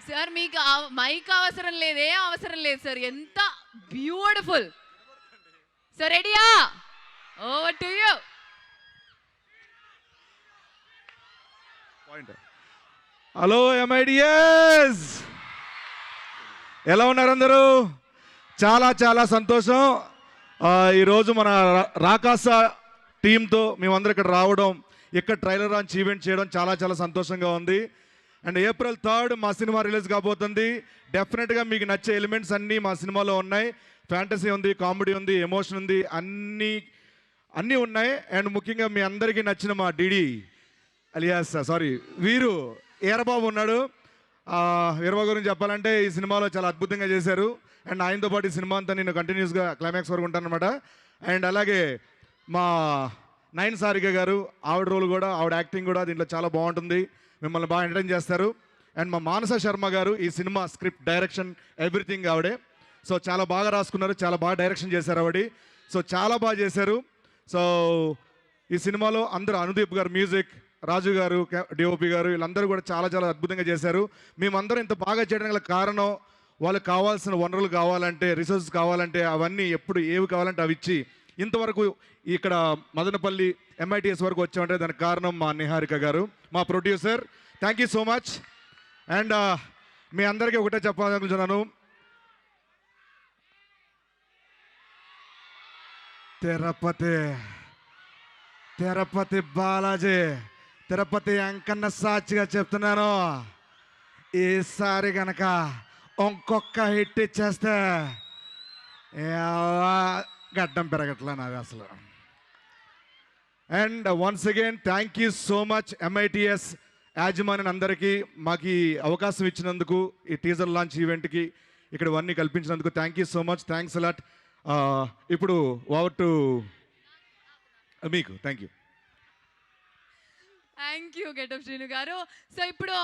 Sir మీకు mic అవసరం లేదు, ఏం అవసరం లేదు సార్. ఎంత బ్యూటిఫుల్ సార్. రెడీయా? Over to you. Hello MIDS, ఎలా ఉన్నారు అందరూ? చాలా చాలా సంతోషం. ఈరోజు మన రాకాస టీంతో మేమందరం ఇక్కడ రావడం, ఇక్కడ ట్రైలర్ లాంచ్ ఈవెంట్ చేయడం చాలా చాలా సంతోషంగా ఉంది. అండ్ April 3 మా సినిమా రిలీజ్ కాబోతుంది. డెఫినెట్గా మీకు నచ్చే ఎలిమెంట్స్ అన్నీ మా సినిమాలో ఉన్నాయి. ఫ్యాంటసీ ఉంది, కామెడీ ఉంది, ఎమోషన్ ఉంది, అన్నీ ఉన్నాయి. అండ్ ముఖ్యంగా మీ అందరికీ నచ్చిన మా డిడి అలియాస్ వీరు ఈరబాబు ఉన్నాడు. వీరబాబు గురించి చెప్పాలంటే ఈ సినిమాలో చాలా అద్భుతంగా చేశారు. అండ్ ఆయనతో పాటు ఈ సినిమా అంతా నేను కంటిన్యూస్గా క్లైమాక్స్ వరకు ఉంటానన్నమాట. అండ్ అలాగే మా నయన్ సారిక గారు, ఆవిడ రోల్ కూడా, ఆవిడ యాక్టింగ్ కూడా దీంట్లో చాలా బాగుంటుంది. మిమ్మల్ని బాగా ఎంటర్టైన్ చేస్తారు. అండ్ మా మానస శర్మ గారు ఈ సినిమా స్క్రిప్ట్, డైరెక్షన్, ఎవ్రీథింగ్ ఆవిడే. సో చాలా బాగా రాసుకున్నారు, చాలా బాగా డైరెక్షన్ చేశారు ఆవిడ. సో చాలా బాగా చేశారు. సో ఈ సినిమాలో అందరూ, అనుదీప్ గారు మ్యూజిక్, రాజు గారు డిఓపి గారు, వీళ్ళందరూ కూడా చాలా చాలా అద్భుతంగా చేశారు. మేమందరం ఇంత బాగా చేయడానికి గల కారణం, వాళ్ళకి కావాల్సిన వనరులు కావాలంటే, రిసోర్సెస్ కావాలంటే అవన్నీ ఎప్పుడు ఏవి కావాలంటే అవి ఇచ్చి ఇంతవరకు ఇక్కడ మదనపల్లి MITS వరకు వచ్చామంటే దానికి కారణం మా నిహారిక గారు, మా producer. Thank you so much. And మీ అందరికీ ఒకటే చెప్పాలనుకుంటున్నాను, తిరుపతి బాలాజీ, తిరుపతి వెంకన్న సాక్షిగా చెప్తున్నాను, ఈసారి కనుక ఇంకొక హిట్ ఇచ్చేస్తే గడ్డం పెరగట్లా నాది అసలు. And once again thank you so much MITS యాజమాన్యం అందరికీ మాకు ఈ అవకాశం ఇచ్చినందుకు, ఈ టీజర్ లాంచ్ ఈవెంట్కి ఇక్కడ ఇవన్నీ కల్పించినందుకు thank you so much. Thanks a lot. ఇప్పుడు ఓవర్ టు మీకు. Thank you. Thank you Getup Srinu garu. So ఇప్పుడు